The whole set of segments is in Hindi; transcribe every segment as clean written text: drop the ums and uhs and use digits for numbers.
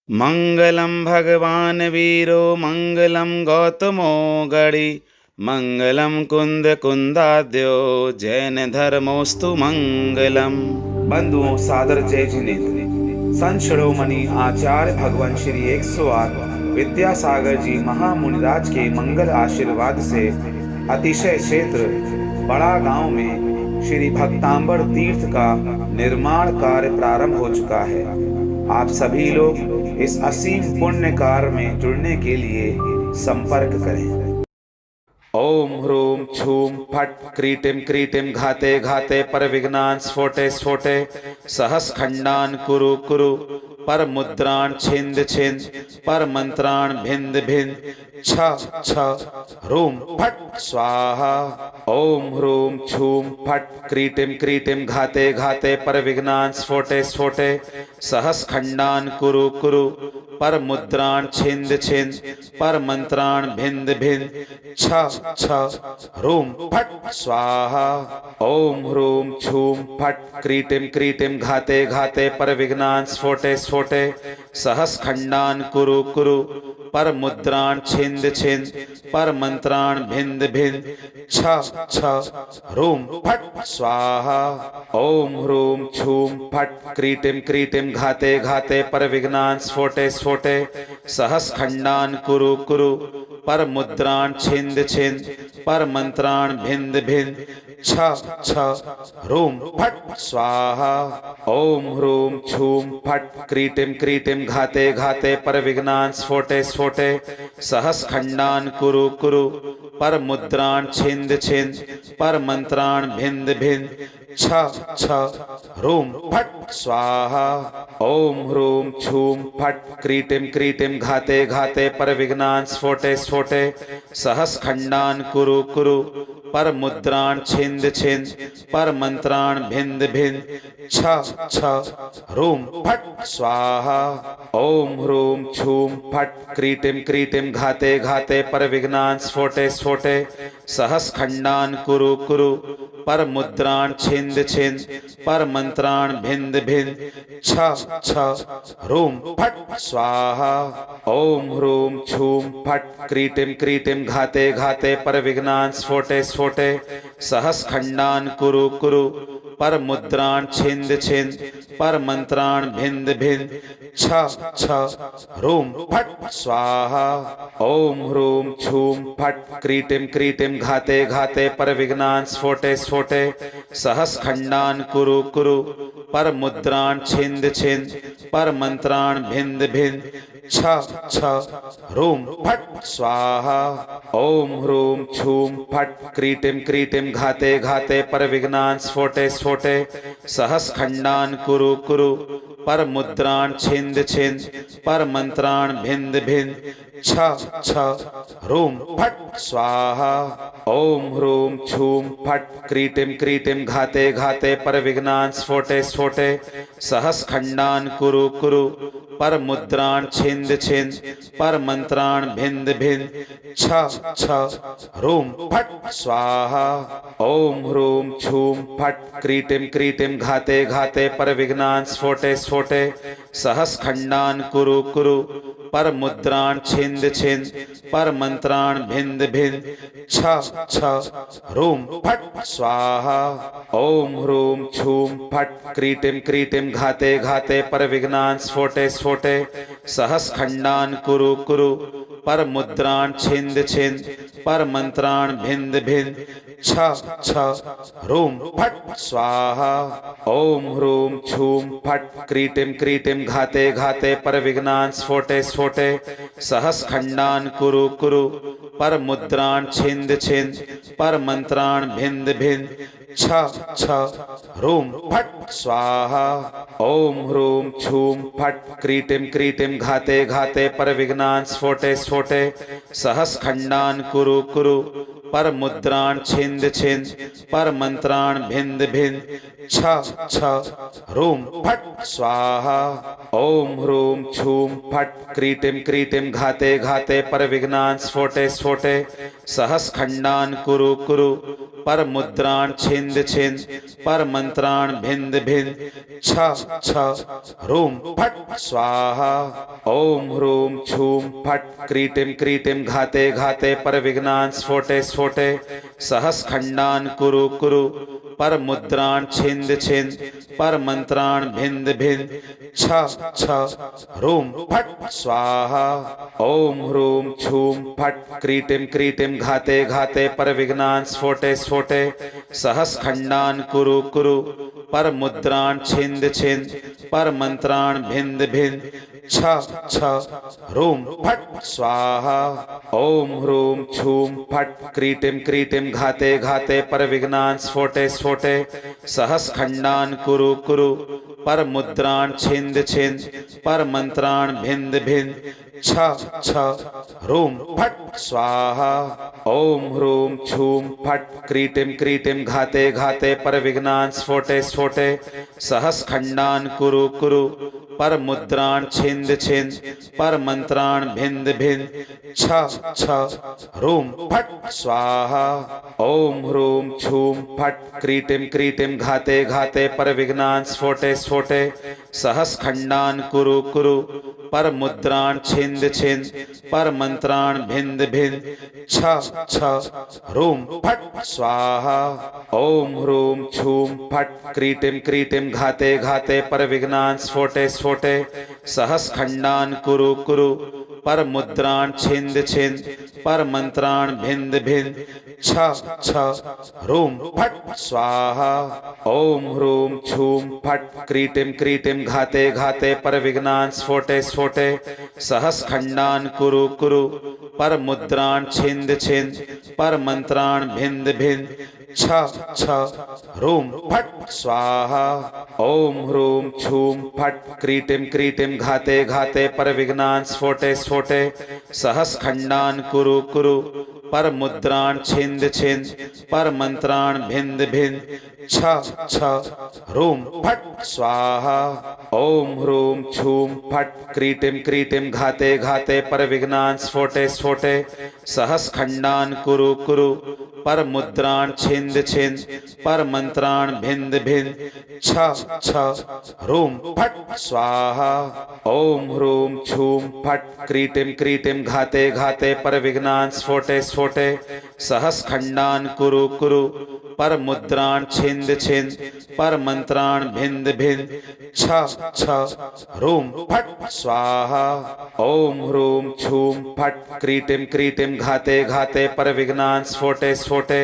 मंगलम भगवान वीरो मंगलम गौतमो गणि मंगलम कुंद कुंदाद्यो जैन धर्मोस्तु मंगलम। बंधुओं सादर जय जिनेन्द्र। संत शिरोमणि आचार्य भगवान श्री 108 विद्यासागर जी महामुनिराज के मंगल आशीर्वाद से अतिशय क्षेत्र बड़ा गांव में श्री भक्तांबर तीर्थ का निर्माण कार्य प्रारंभ हो चुका है। आप सभी लोग इस असीम पुण्य कार्य में जुड़ने के लिए संपर्क करें। ओम ह्रूम छूम फट क्रीटिम क्रीटिम घाते घाते पर विघ्नान स्फोटे स्फोटे सहस खंडान कुरु कुरु पर मुद्राण छिंद छिंद पर मंत्राण भिंद भिंद छ छ ह्रूम फट स्वाहा। ओम ह्रूम छूम फट क्रीटिम क्रीटिम घाते घाते पर विघ्नान स्फोटे स्फोटे सहस खंडान कुरु कुरु पर मुद्राण छिंद छिंद पर मंत्राण भिंद भिंद छ छ ह्रूम फट स्वाहा। ओम ह्रूम छूम फट क्रीटिम क्रीटिम घाते घाते पर विघ्नान स्फोटे स्फोटे सहस खंडान कुरु कुरु पर मुद्राण छिंद छिंद पर मंत्राण भिंद भिंद छ छ ह्रूम फट स्वाहा। ओम ह्रूम छूम फट क्रीटिम क्रीटिम घाते घाते पर विघ्नान स्फोटे स्फोटे सहस खंडान कुरु कुरु पर मुद्राण छिंद छिंद पर मंत्राण भिंद भिंद छ छ ह्रूम फट स्वाहा। ओम ह्रूम छूम फट क्रीटिम क्रीटिम घाते घाते पर विघ्नान स्फोटे स्फोटे सहस खंडान कुरु कुरु पर मुद्राण छिंद छिंद पर मंत्राण भिंद भिंद छ छ ह्रूम फट स्वाहा। ओम ह्रूम छूम फट क्रीटिम क्रीटिम घाते घाते पर विघ्नान स्फोटे स्फोटे सहस खंडान कुरु कुरु पर मुद्राण छिंद छिंद पर मंत्राण भिंद भिंद छ छ ह्रूम फट स्वाहा। ओम ह्रूम छूम फट क्रीटिम क्रीटिम घाते घाते पर विघ्नान स्फोटे स्फोटे सहस खंडान कुरु कुरु पर मुद्राण छिंद छिंद पर मंत्राण भिंद भिंद छ छ ह्रूम फट स्वाहा। ओम ह्रूम छूम फट क्रीटिम क्रीटिम घाते घाते पर विघ्नान स्फोटे स्फोटे सहस खंडान कुरु कुरु पर मुद्राण छिंद छिंद पर मंत्राण भिंद भिंद छ छ ह्रूम फट स्वाहा। ओम ह्रूम छूम फट क्रीटिम क्रीटिम घाते घाते पर विघ्नान स्फोटे स्फोटे सहस खंडान कुरु कुरु पर मुद्राण छिंद छिंद पर मंत्राण भिंद भिंद छ छ ह्रूम फट स्वाहा। ओम ह्रूम छूम फट क्रीटिम क्रीटिम घाते घाते पर विघ्नान स्फोटे स्फोटे सहस खंडान कुरु कुरु पर मुद्राण छिंद छिंद पर मंत्राण भिंद भिंद छ छ ह्रूम फट स्वाहा। ओम ह्रूम छूम फट क्रीटिम क्रीटिम घाते घाते पर विघ्नान स्फोटे स्फोटे सहस खंडान कुरु कुरु पर मुद्राण छिंद छिंद पर मंत्राण भिंद भिंद छ छ ह्रूम फट स्वाहा। ओम ह्रूम छूम फट क्रीटिम क्रीटिम घाते घाते पर विघ्नान स्फोटे स्फोटे सहस खंडान कुरु कुरु पर मुद्राण छिंद छिंद पर मंत्राण भिंद भिंद छ छ ह्रूम फट स्वाहा। ओम ह्रूम छूम फट क्रीटिम क्रीटिम घाते घाते पर विघ्नान स्फोटे स्फोटे सहस खंडान कुरु कुरु पर मुद्राण छिंद छिंद पर मंत्राण भिंद भिंद छ छ ह्रूम फट स्वाहा। ओम ह्रूम छूम फट क्रीटिम क्रीटिम घाते घाते पर विघ्नान स्फोटे स्फोटे सहस खंडान कुरु कुरु पर मुद्राण छिंद छिंद पर मंत्राण भिंद भिंद छ छ ह्रूम फट स्वाहा। ओम ह्रूम छूम फट क्रीटिम क्रीटिम घाते घाते पर विघ्नान स्फोटे स्फोटे सहस खंडान कुरु कुरु पर मुद्राण छिंद छिंद पर मंत्राण भिंद भिंद छ छ ह्रूम फट स्वाहा। ओम ह्रूम छूम फट क्रीटिम क्रीटिम घाते घाते पर विघ्नान स्फोटे स्फोटे सहस खंडान कुरु कुरु पर मुद्राण छिंद छिंद पर मंत्राण भिंद भिंद छ छ ह्रूम फट स्वाहा ओम ह्रूम छूम फट क्रीटिम क्रीटिम घाते घाते पर विघ्नान स्फोटे स्फोटे सहस खंडान कुरु कुरु पर मुद्राण छिंद छिंद पर मंत्राण भिंद भिंद छ छ ह्रूम फट स्वाहा ओम ह्रूम छूम फट क्रीटिम क्रीटिम घाते घाते पर विघ्नान स्फोटे स्फोटे सहस खंडान कुरु कुरु पर मुद्राण छिंद छिंद पर मंत्राण भिंद भिंद छ छ ह्रूम फट स्वाहा ओम ह्रूम छूम फट क्रीटिम क्रीटिम घाते घाते पर विघ्नान स्फोटे स्फोटे सहस खंडान कुरु कुरु पर मुद्राण छिंद छिंद पर मंत्राण भिंद भिंद छ छ ह्रूम फट स्वाहा ओम ह्रूम छूम फट क्रीटिम क्रीटिम घाते घाते पर विघ्नान स्फोटे स्फोटे सहस खंडान कुरु कुरु पर मुद्राण छिंद छिंद पर मंत्राण भिंद भिंद छ छ ह्रूम फट स्वाहा ओम ह्रूम छूम फट क्रीटिम क्रीटिम घाते घाते पर विघ्नान स्फोटे स्फोटे सहस खंडान कुरु कुरु पर मुद्राण छिंद छिंद पर मंत्राण भिंद भिंद छ छ ह्रूम फट स्वाहा ओम ह्रूम छूम फट क्रीटिम क्रीटिम घाते घाते पर विघ्नान स्फोटे स्फोटे सहस खंडान कुरु कुरु पर मुद्राण छिंद छिंद पर मंत्राण भिंद भिंद छ छ ह्रूम फट स्वाहा ओम ह्रूम छूम फट क्रीटिम क्रीटिम घाते घाते पर विघ्नान स्फोटे स्फोटे सहस खंडान कुरु कुरु पर मुद्राण छिंद छिंद पर मंत्राण भिंद भिंद छ छ ह्रूम फट स्वाहा ओम ह्रूम छूम फट क्रीटिम क्रीटिम घाते घाते पर विघ्नान स्फोटे स्फोटे सहस खंडान कुरु कुरु पर मुद्राण छिंद छिंद पर मंत्राण भिंद भिंद छ छ ह्रूम फट स्वाहा ओम ह्रूम छूम फट क्रीटिम क्रीटिम घाते घाते पर विघ्नान स्फोटे स्फोटे सहस खंडान कुरु कुरु पर मुद्राण छिंद छिंद पर मंत्राण भिंद भिंद छ छ ह्रूम फट स्वाहा ओम ह्रूम छूम फट क्रीटिम क्रीटिम घाते घाते पर विघ्नान स्फोटे स्फोटे सहस खंडान कुरु कुरु पर मुद्राण छिंद छिंद पर मंत्राण भिंद भिंद छ छ ह्रूम फट स्वाहा ओम ह्रूम छूम फट क्रीटिम क्रीटिम घाते घाते पर विघ्नान स्फोटे स्फोटे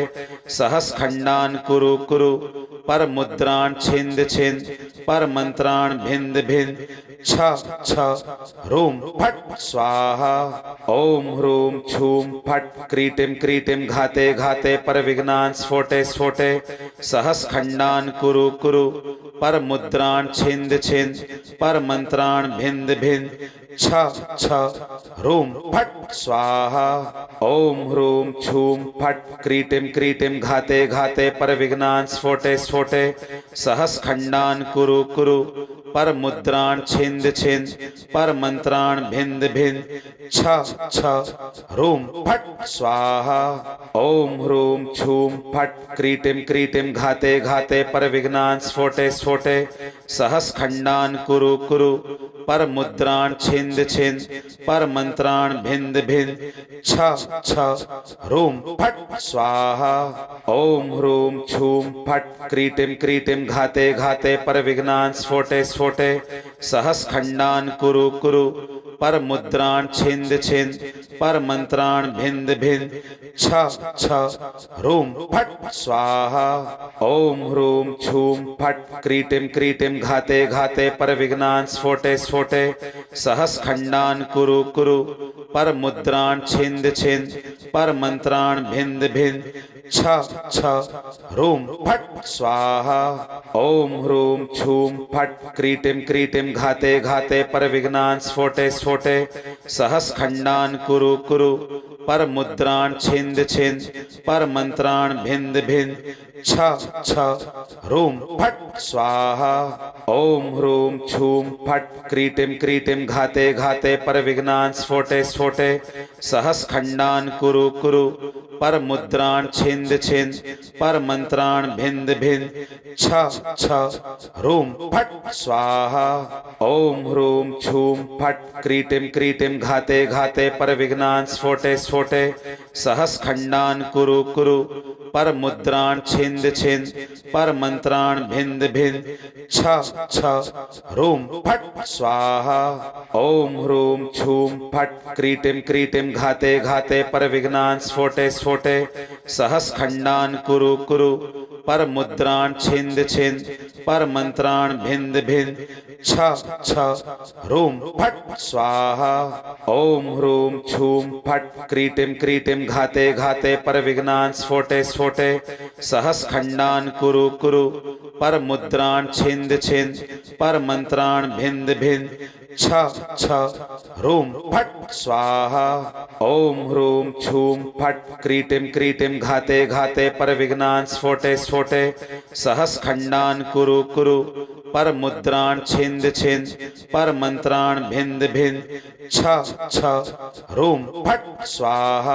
सहस खंडान कुरु कुरु पर मुद्राण छिंद छिंद पर मंत्राण भिंद भिंद छ छ ह्रूम फट स्वाहा ओम ह्रूम छूम फट क्रीटिम क्रीटिम घाते घाते पर विघ्नान स्फोटे स्फोटे सहस खंडान कुरु कुरु पर मुद्राण छिंद छिंद पर मंत्राण भिंद भिंद छ छ ह्रूम फट स्वाहा ओम ह्रूम छूम फट क्रीटिम क्रीटिम घाते घाते पर विघ्नान स्फोटे स्फोटे सहस खंडान कुरु कुरु पर मुद्राण छिंद छिंद पर मंत्राण भिंद भिंद छ छ ह्रूम फट स्वाहा ओम ह्रूम छूम फट क्रीटिम क्रीटिम घाते घाते पर विघ्नान स्फोटे स्फोटे सहस खंडान कुरु कुरु पर मुद्राण छिंद छिंद पर मंत्राण भिंद भिंद छ छ ह्रूम फट स्वाहा ओम ह्रूम छूम फट क्रीटिम क्रीटिम घाते घाते पर विघ्नान स्फोटे स्फोटे सहस खंडान कुरु कुरु पर मुद्राण छिंद छिंद पर मंत्राण भिंद भिंद छ छ ह्रूम फट स्वाहा ओम ह्रूम छूम फट क्रीटिम क्रीटिम घाते घाते पर विघ्नान स्फोटे स्फोटे सहस खंडान कुरु कुरु पर मुद्राण छिंद छिंद पर मंत्राण भिंद भिंद छ छ ह्रूम फट स्वाहा ओम ह्रूम छूम फट क्रीटिम क्रीटिम घाते घाते पर विघ्नान स्फोटे स्फोटे सहस खंडान कुरु कुरु पर मुद्राण छिंद छिंद पर मंत्राण भिंद भिंद छ छ ह्रूम फट स्वाहा ओम ह्रूम छूम फट क्रीटिम क्रीटिम घाते घाते पर विघ्नान स्फोटे स्फोटे सहस खंडान कुरु कुरु पर मुद्राण छिंद छिंद पर मंत्राण भिंद भिंद छ छ ह्रूम फट स्वाहा ओम ह्रूम छूम फट क्रीटिम क्रीटिम घाते घाते पर विघ्नान स्फोटे स्फोटे सहस खंडान कुरु कुरु पर मुद्राण छिंद छिंद पर मंत्राण भिंद भिंद छ छ ह्रूम फट स्वाहा ओम ह्रूम छूम फट क्रीटिम क्रीटिम घाते घाते पर विघ्नान स्फोटे स्फोटे सहस खंडान कुरु कुरु पर मुद्राण छिंद छिंद पर मंत्राण भिंद भिंद छ छ ह्रूम फट स्वाहा ओम ह्रूम छूम फट क्रीटिम क्रीटिम घाते घाते पर विघ्नान स्फोटे स्फोटे सहस खंडान कुरु कुरु पर मुद्राण छिंद छिंद पर मंत्राण भिंद भिंद छ छ ह्रूम फट स्वाहा ओम ह्रूम छूम फट क्रीटिम क्रीटिम घाते घाते पर विघ्नान स्फोटे स्फोटे सहस खंडान कुरु कुरु पर मुद्राण छिंद छिंद पर मंत्राण भिंद भिंद छ छ ह्रूम फट स्वाहा।